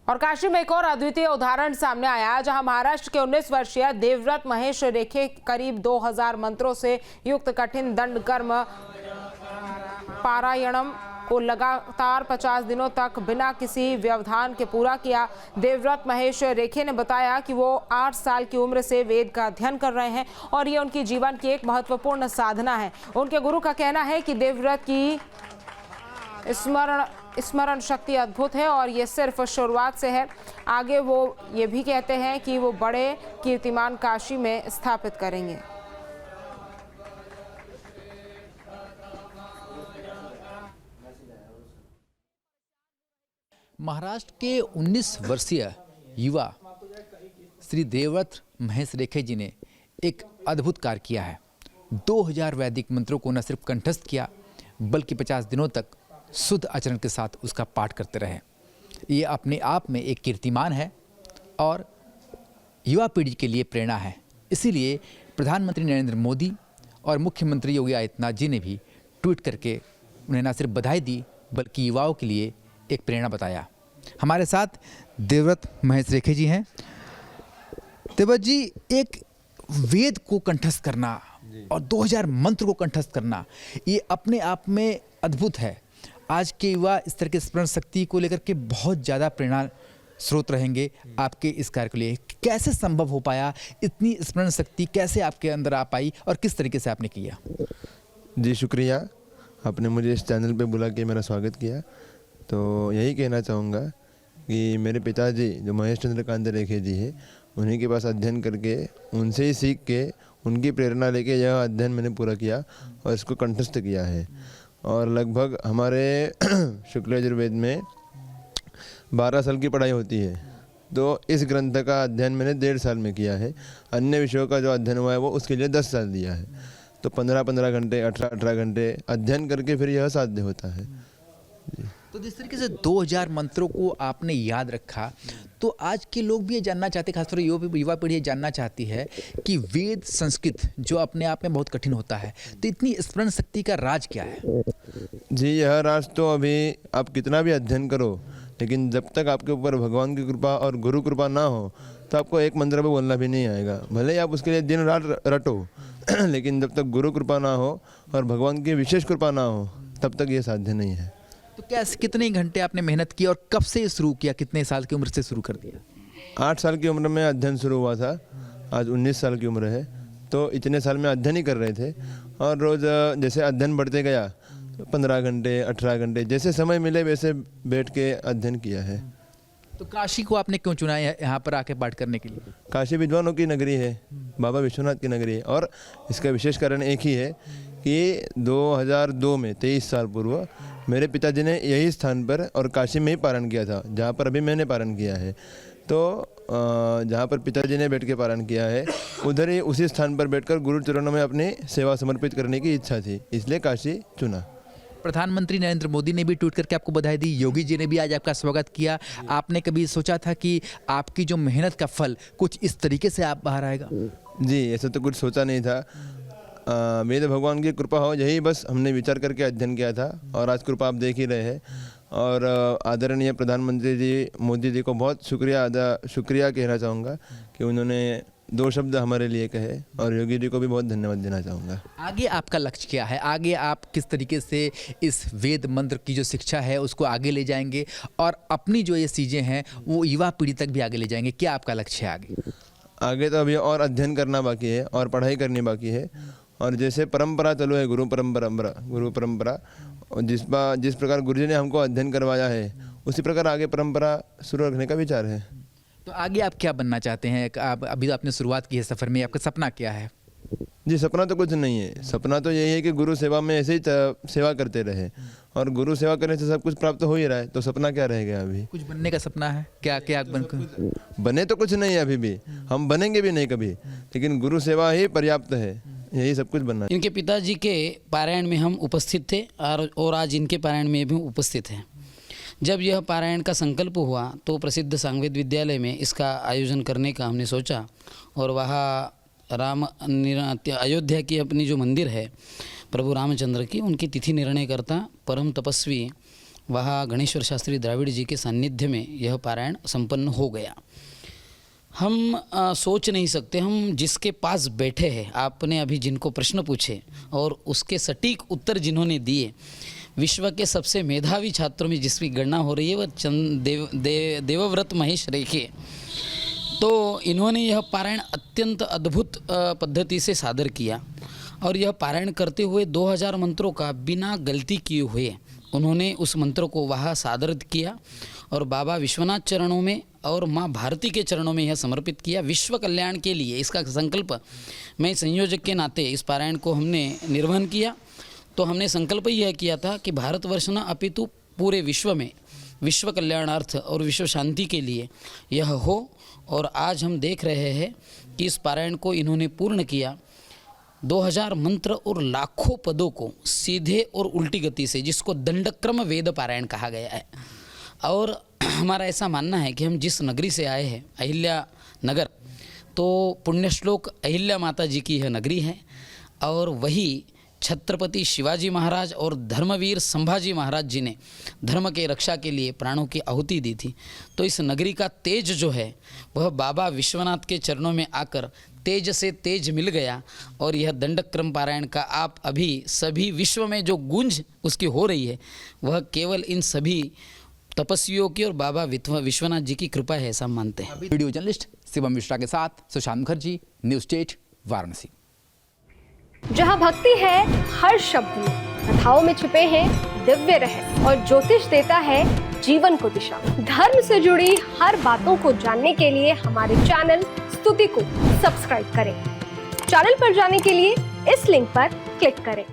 और काशी में एक और अद्वितीय उदाहरण सामने आया, जहां महाराष्ट्र के 19 वर्षीय देवव्रत महेश रेखे करीब 2000 मंत्रों से युक्त कठिन दंड कर्म पारायणम को लगातार 50 दिनों तक बिना किसी व्यवधान के पूरा किया। देवव्रत महेश रेखे ने बताया कि वो 8 साल की उम्र से वेद का अध्ययन कर रहे हैं और ये उनकी जीवन की एक महत्वपूर्ण साधना है। उनके गुरु का कहना है कि देवव्रत की स्मरण शक्ति अद्भुत है और ये सिर्फ शुरुआत से है। आगे वो ये भी कहते हैं कि वो बड़े कीर्तिमान काशी में स्थापित करेंगे। महाराष्ट्र के 19 वर्षीय युवा श्री देवव्रत महेश रेखे जी ने एक अद्भुत कार्य किया है। 2000 वैदिक मंत्रों को न सिर्फ कंठस्थ किया बल्कि 50 दिनों तक शुद्ध आचरण के साथ उसका पाठ करते रहे। ये अपने आप में एक कीर्तिमान है और युवा पीढ़ी के लिए प्रेरणा है। इसीलिए प्रधानमंत्री नरेंद्र मोदी और मुख्यमंत्री योगी आदित्यनाथ जी ने भी ट्वीट करके उन्हें न सिर्फ बधाई दी बल्कि युवाओं के लिए एक प्रेरणा बताया। हमारे साथ देवव्रत महेश रेखे जी हैं। देवव्रत जी, एक वेद को कंठस्थ करना और 2000 मंत्र को कंठस्थ करना ये अपने आप में अद्भुत है। आज के युवा इस तरह के स्मरण शक्ति को लेकर के बहुत ज़्यादा प्रेरणा स्रोत रहेंगे आपके इस कार्य के लिए। कैसे संभव हो पाया, इतनी स्मरण शक्ति कैसे आपके अंदर आ पाई और किस तरीके से आपने किया? जी शुक्रिया, आपने मुझे इस चैनल पे बुला के मेरा स्वागत किया। तो यही कहना चाहूँगा कि मेरे पिताजी जो महेश चंद्रकांत रेखे जी है, उन्हीं के पास अध्ययन करके उनसे ही सीख के उनकी प्रेरणा लेके यह अध्ययन मैंने पूरा किया और इसको कंठस्थ किया है। और लगभग हमारे शुक्ल यजुर्वेद में 12 साल की पढ़ाई होती है, तो इस ग्रंथ का अध्ययन मैंने 1.5 साल में किया है। अन्य विषयों का जो अध्ययन हुआ है वो उसके लिए 10 साल दिया है। तो 15-15 घंटे 18-18 घंटे अध्ययन करके फिर यह साध्य होता है। तो जिस तरीके से 2000 मंत्रों को आपने याद रखा, तो आज के लोग भी ये जानना चाहते हैं, खासतौर युवा पीढ़ी ये जानना चाहती है कि वेद संस्कृत जो अपने आप में बहुत कठिन होता है, तो इतनी स्मरण शक्ति का राज क्या है? जी, यह राज तो अभी आप कितना भी अध्ययन करो, लेकिन जब तक आपके ऊपर भगवान की कृपा और गुरु कृपा ना हो तो आपको एक मंत्र भी बोलना भी नहीं आएगा। भले ही आप उसके लिए दिन रात रटो लेकिन जब तक गुरु कृपा ना हो और भगवान की विशेष कृपा ना हो तब तक ये साध्य नहीं है। तो कैसे, कितने घंटे आपने मेहनत की और कब से शुरू किया, कितने साल की उम्र से शुरू कर दिया? 8 साल की उम्र में अध्ययन शुरू हुआ था, आज 19 साल की उम्र है। तो इतने साल में अध्ययन ही कर रहे थे और रोज़ जैसे अध्ययन बढ़ते गया 15 घंटे 18 घंटे जैसे समय मिले वैसे बैठ के अध्ययन किया है। तो काशी को आपने क्यों चुना है यहाँ पर आके पाठ करने के लिए? काशी विद्वानों की नगरी है, बाबा विश्वनाथ की नगरी है। और इसका विशेष कारण एक ही है कि 2002 में 23 साल पूर्व मेरे पिताजी ने यही स्थान पर और काशी में ही पारण किया था, जहाँ पर अभी मैंने पारण किया है। तो जहाँ पर पिताजी ने बैठ के पारण किया है उधर ही उसी स्थान पर बैठकर गुरु चरणों में अपनी सेवा समर्पित करने की इच्छा थी, इसलिए काशी चुना। प्रधानमंत्री नरेंद्र मोदी ने भी ट्वीट करके आपको बधाई दी, योगी जी ने भी आज आपका स्वागत किया। आपने कभी सोचा था कि आपकी जो मेहनत का फल कुछ इस तरीके से आप बाहर आएगा? जी, ऐसा तो कुछ सोचा नहीं था। वेद भगवान की कृपा हो, यही बस हमने विचार करके अध्ययन किया था और आज कृपा आप देख ही रहे हैं। और आदरणीय प्रधानमंत्री जी मोदी जी को बहुत शुक्रिया कहना चाहूँगा कि उन्होंने 2 शब्द हमारे लिए कहे, और योगी जी को भी बहुत धन्यवाद देना चाहूँगा। आगे आपका लक्ष्य क्या है? आगे आप किस तरीके से इस वेद मंत्र की जो शिक्षा है उसको आगे ले जाएंगे और अपनी जो ये चीज़ें हैं वो युवा पीढ़ी तक भी आगे ले जाएंगे? क्या आपका लक्ष्य है आगे? आगे तो अभी और अध्ययन करना बाकी है और पढ़ाई करनी बाकी है। और जैसे परंपरा चलो है, गुरु परंपरा, और जिस प्रकार गुरुजी ने हमको अध्ययन करवाया है उसी प्रकार आगे परंपरा शुरू रखने का विचार है। तो आगे आप क्या बनना चाहते हैं? आप अभी आपने शुरुआत की है सफ़र में, आपका सपना क्या है? जी, सपना तो कुछ नहीं है। सपना तो यही है कि गुरु सेवा में ऐसे ही सेवा करते रहे, और गुरु सेवा करने से सब कुछ प्राप्त हो ही रहा है, तो सपना क्या रहेगा? अभी कुछ बनने का सपना है क्या? क्या बने तो कुछ नहीं है अभी भी, हम बनेंगे भी नहीं कभी, लेकिन गुरु सेवा ही पर्याप्त है, यही सब कुछ बनना। इनके पिताजी के पारायण में हम उपस्थित थे और आज इनके पारायण में भी उपस्थित हैं। जब यह पारायण का संकल्प हुआ तो प्रसिद्ध सांगवेद विद्यालय में इसका आयोजन करने का हमने सोचा, और वहाँ अयोध्या की अपनी जो मंदिर है प्रभु रामचंद्र की, उनकी तिथि निर्णय करता परम तपस्वी वहाँ गणेश्वर शास्त्री द्राविड़ जी के सानिध्य में यह पारायण संपन्न हो गया। हम सोच नहीं सकते, हम जिसके पास बैठे हैं, आपने अभी जिनको प्रश्न पूछे और उसके सटीक उत्तर जिन्होंने दिए, विश्व के सबसे मेधावी छात्रों में जिसकी गणना हो रही है वह देवव्रत महेश रेखे। तो इन्होंने यह पारायण अत्यंत अद्भुत पद्धति से सादर किया और यह पारायण करते हुए 2000 मंत्रों का बिना गलती किए हुए उन्होंने उस मंत्र को वहाँ सादर किया और बाबा विश्वनाथ चरणों में और माँ भारती के चरणों में यह समर्पित किया विश्व कल्याण के लिए। इसका संकल्प मैं संयोजक के नाते इस पारायण को हमने निर्वहन किया। तो हमने संकल्प यह किया था कि भारतवर्ष न अपितु पूरे विश्व में विश्व कल्याणार्थ और विश्व शांति के लिए यह हो। और आज हम देख रहे हैं कि इस पारायण को इन्होंने पूर्ण किया। 2000 मंत्र और लाखों पदों को सीधे और उल्टी गति से, जिसको दंडक्रम वेद पारायण कहा गया है। और हमारा ऐसा मानना है कि हम जिस नगरी से आए हैं, अहिल्या नगर, तो पुण्यश्लोक अहिल्या माता जी की यह नगरी है और वही छत्रपति शिवाजी महाराज और धर्मवीर संभाजी महाराज जी ने धर्म के रक्षा के लिए प्राणों की आहुति दी थी। तो इस नगरी का तेज जो है वह बाबा विश्वनाथ के चरणों में आकर तेज से तेज मिल गया। और यह दंडक्रम पारायण का आप अभी सभी विश्व में जो गूंज उसकी हो रही है वह केवल इन सभी तपस्वियों की और बाबा विश्वनाथ जी की कृपा है, ऐसा मानते हैं। वीडियो जर्नलिस्ट शिवम मिश्रा के साथ सुशांत मुखर्जी, न्यूज़ स्टेट, वाराणसी। जहाँ भक्ति है हर शब्द में, कथाओं में छुपे हैं दिव्य रहस्य और ज्योतिष देता है जीवन को दिशा। धर्म से जुड़ी हर बातों को जानने के लिए हमारे चैनल स्तुति को सब्सक्राइब करें। चैनल पर जाने के लिए इस लिंक पर क्लिक करें।